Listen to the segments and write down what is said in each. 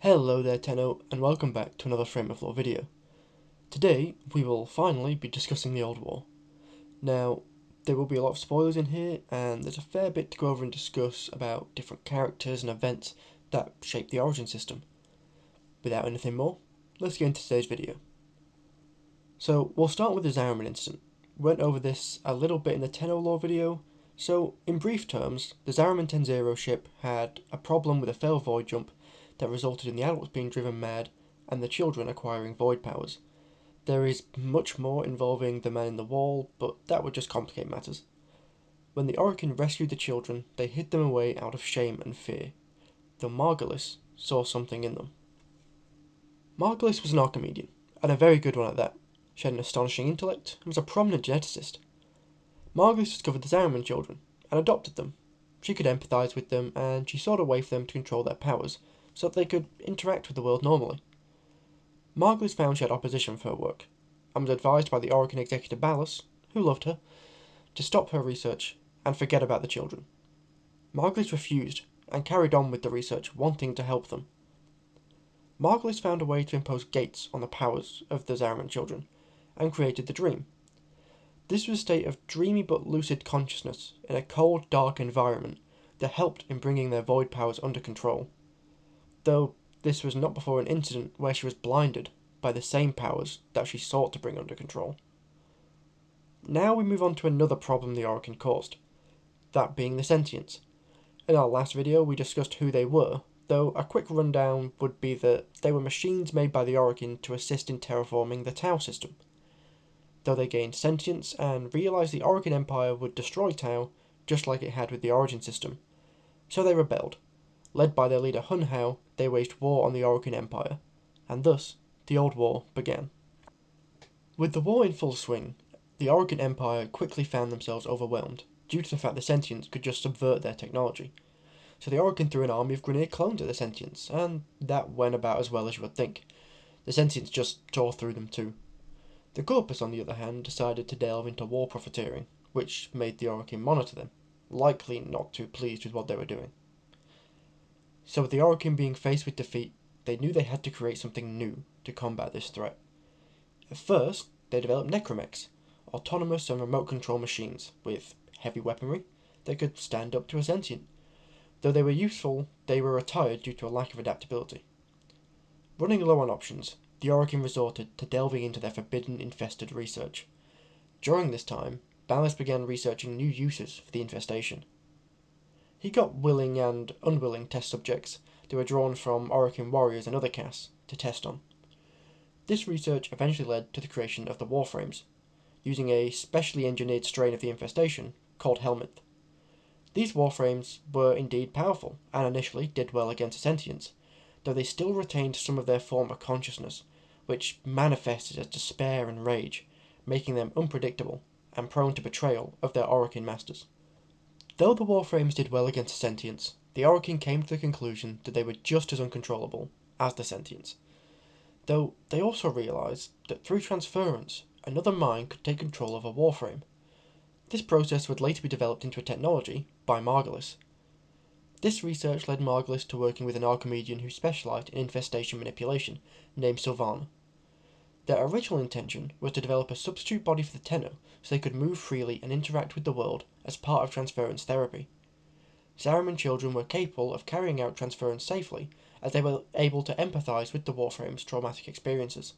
Hello there Tenno, and welcome back to another Frame of Lore video. Today, we will finally be discussing the Old War. Now, there will be a lot of spoilers in here, and there's a fair bit to go over and discuss about different characters and events that shape the Origin system. Without anything more, let's get into today's video. So, we'll start with the Zariman incident. We went over this a little bit in the Tenno Lore video, so in brief terms, the Zariman 10-0 ship had a problem with a failed void jump that resulted in the adults being driven mad and the children acquiring void powers. There is much more involving the man in the wall, but that would just complicate matters. When the Orokin rescued the children, they hid them away out of shame and fear, though Margulis saw something in them. Margulis was an Archimedean, and a very good one at that. She had an astonishing intellect and was a prominent geneticist. Margulis discovered the Zariman children and adopted them. She could empathise with them, and she sought a way for them to control their powers, so that they could interact with the world normally. Margulis found she had opposition for her work, and was advised by the Orokin executor Ballas, who loved her, to stop her research and forget about the children. Margulis refused, and carried on with the research, wanting to help them. Margulis found a way to impose gates on the powers of the Zariman children, and created the Dream. This was a state of dreamy but lucid consciousness in a cold, dark environment that helped in bringing their void powers under control. Though this was not before an incident where she was blinded by the same powers that she sought to bring under control. Now we move on to another problem the Orokin caused, that being the sentients. In our last video we discussed who they were, though a quick rundown would be that they were machines made by the Orokin to assist in terraforming the Tau system. Though they gained sentience and realised the Orokin Empire would destroy Tau, just like it had with the Origin system, so they rebelled. Led by their leader Hun Hao, they waged war on the Orokin Empire, and thus the Old War began. With the war in full swing, the Orokin Empire quickly found themselves overwhelmed, due to the fact the Sentients could just subvert their technology. So the Orokin threw an army of Grineer clones at the Sentients, and that went about as well as you would think. The Sentients just tore through them too. The Corpus, on the other hand, decided to delve into war profiteering, which made the Orokin monitor them, likely not too pleased with what they were doing. So with the Orokin being faced with defeat, they knew they had to create something new to combat this threat. At first, they developed necromechs, autonomous and remote control machines with heavy weaponry that could stand up to a sentient. Though they were useful, they were retired due to a lack of adaptability. Running low on options, the Orokin resorted to delving into their forbidden infested research. During this time, Ballas began researching new uses for the infestation. He got willing and unwilling test subjects that were drawn from Orokin warriors and other castes to test on. This research eventually led to the creation of the Warframes, using a specially engineered strain of the infestation called Helminth. These Warframes were indeed powerful, and initially did well against sentients, though they still retained some of their former consciousness, which manifested as despair and rage, making them unpredictable and prone to betrayal of their Orokin masters. Though the Warframes did well against the sentients, the Orokin came to the conclusion that they were just as uncontrollable as the sentients. Though they also realised that through transference, another mind could take control of a Warframe. This process would later be developed into a technology by Margulis. This research led Margulis to working with an Archimedean who specialised in infestation manipulation, named Sylvana. Their original intention was to develop a substitute body for the Tenno so they could move freely and interact with the world as part of transference therapy. Zariman children were capable of carrying out transference safely, as they were able to empathise with the Warframe's traumatic experiences.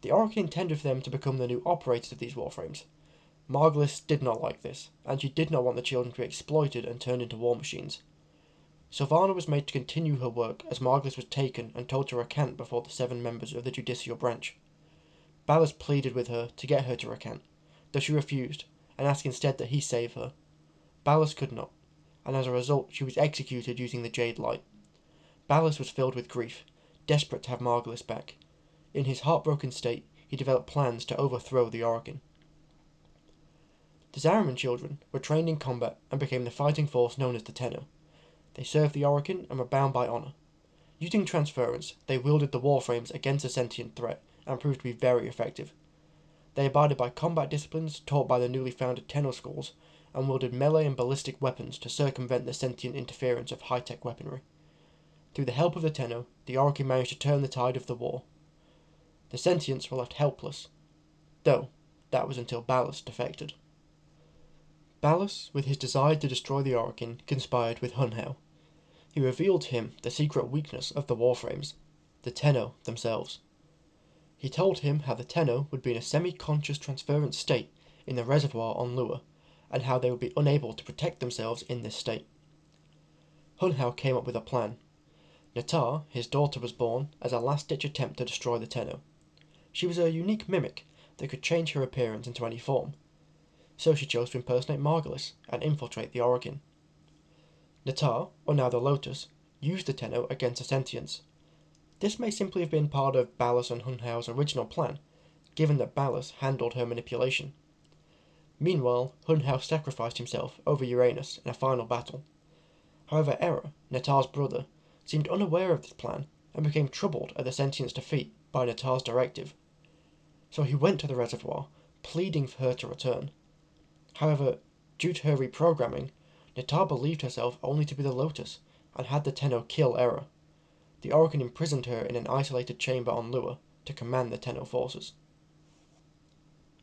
The Orokin intended for them to become the new operators of these Warframes. Margulis did not like this, and she did not want the children to be exploited and turned into war machines. Sylvana was made to continue her work as Margulis was taken and told to recant before the 7 members of the judicial branch. Ballas pleaded with her to get her to recant, though she refused, and asked instead that he save her. Ballas could not, and as a result she was executed using the Jade Light. Ballas was filled with grief, desperate to have Margulis back. In his heartbroken state, he developed plans to overthrow the Orokin. The Zariman children were trained in combat and became the fighting force known as the Tenno. They served the Orokin and were bound by honour. Using transference, they wielded the Warframes against a sentient threat and proved to be very effective. They abided by combat disciplines taught by the newly founded Tenno schools and wielded melee and ballistic weapons to circumvent the sentient interference of high-tech weaponry. Through the help of the Tenno, the Orokin managed to turn the tide of the war. The Sentients were left helpless, though that was until Ballas defected. Ballas, with his desire to destroy the Orokin, conspired with Hunhao. He revealed to him the secret weakness of the Warframes, the Tenno themselves. He told him how the Tenno would be in a semi-conscious transference state in the reservoir on Lua, and how they would be unable to protect themselves in this state. Hunhao came up with a plan. Natar, his daughter, was born as a last-ditch attempt to destroy the Tenno. She was a unique mimic that could change her appearance into any form, so she chose to impersonate Margulis and infiltrate the Orokin. Natar, or now the Lotus, used the Tenno against the Sentients. This may simply have been part of Ballas and Hunhao's original plan, given that Ballas handled her manipulation. Meanwhile, Hunhao sacrificed himself over Uranus in a final battle. However, Error, Natar's brother, seemed unaware of this plan and became troubled at the Sentients' defeat by Natar's directive. So he went to the reservoir, pleading for her to return. However, due to her reprogramming, Natar believed herself only to be the Lotus and had the Tenno kill Error. The Orokin imprisoned her in an isolated chamber on Lua to command the Tenno forces.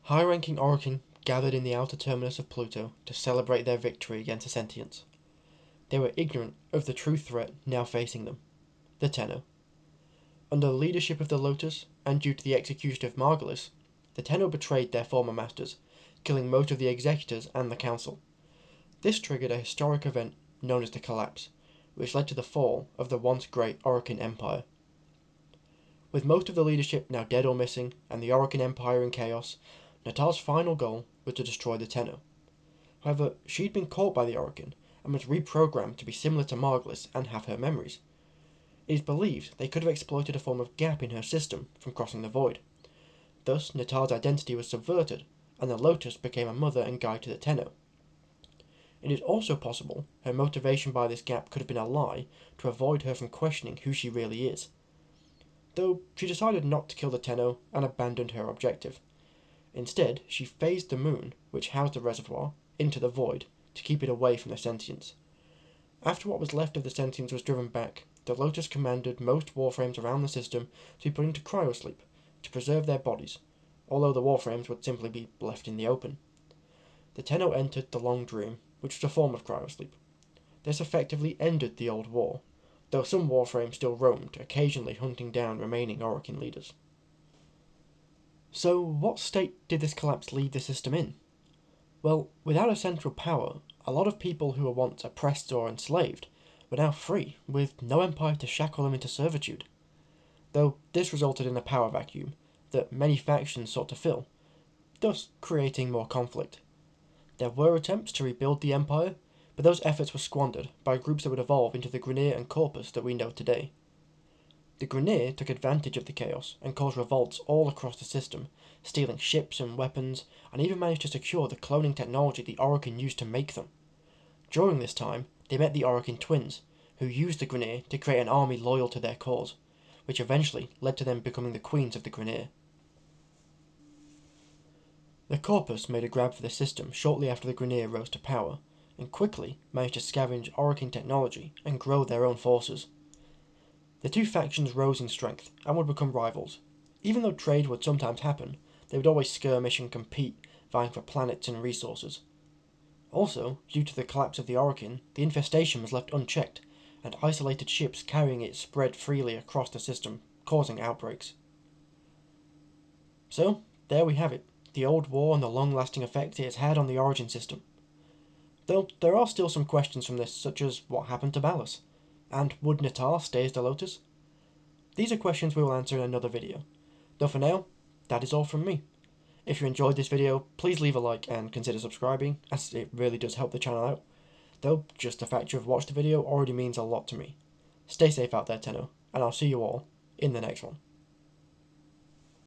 High-ranking Orokin gathered in the outer terminus of Pluto to celebrate their victory against the Sentients. They were ignorant of the true threat now facing them, the Tenno. Under the leadership of the Lotus, and due to the execution of Margulis, the Tenno betrayed their former masters, killing most of the executors and the council. This triggered a historic event known as the Collapse, which led to the fall of the once great Orokin Empire. With most of the leadership now dead or missing, and the Orokin Empire in chaos, Natar's final goal was to destroy the Tenno. However, she'd been caught by the Orokin, and was reprogrammed to be similar to Margulis and have her memories. It is believed they could have exploited a form of gap in her system from crossing the void. Thus, Natar's identity was subverted, and the Lotus became a mother and guide to the Tenno. It is also possible her motivation by this gap could have been a lie to avoid her from questioning who she really is. Though she decided not to kill the Tenno and abandoned her objective. Instead, she phased the moon, which housed the reservoir, into the void to keep it away from the Sentients. After what was left of the Sentients was driven back, the Lotus commanded most Warframes around the system to be put into cryosleep to preserve their bodies, although the Warframes would simply be left in the open. The Tenno entered the Long Dream, which was a form of cryosleep. This effectively ended the old war, though some Warframes still roamed, occasionally hunting down remaining Orokin leaders. So, what state did this collapse leave the system in? Well, without a central power, a lot of people who were once oppressed or enslaved were now free, with no empire to shackle them into servitude. Though this resulted in a power vacuum that many factions sought to fill, thus creating more conflict. There were attempts to rebuild the empire, but those efforts were squandered by groups that would evolve into the Grineer and Corpus that we know today. The Grineer took advantage of the chaos and caused revolts all across the system, stealing ships and weapons, and even managed to secure the cloning technology the Orokin used to make them. During this time, they met the Orokin twins, who used the Grineer to create an army loyal to their cause, which eventually led to them becoming the queens of the Grineer. The Corpus made a grab for the system shortly after the Grineer rose to power, and quickly managed to scavenge Orokin technology and grow their own forces. The two factions rose in strength and would become rivals. Even though trade would sometimes happen, they would always skirmish and compete, vying for planets and resources. Also, due to the collapse of the Orokin, the infestation was left unchecked, and isolated ships carrying it spread freely across the system, causing outbreaks. So, there we have it, the old war and the long-lasting effects it has had on the Origin system. Though there are still some questions from this, such as what happened to Ballas, and would Natar stay as the Lotus? These are questions we will answer in another video, though for now, that is all from me. If you enjoyed this video, please leave a like and consider subscribing, as it really does help the channel out, though just the fact you have watched the video already means a lot to me. Stay safe out there, Tenno, and I'll see you all in the next one.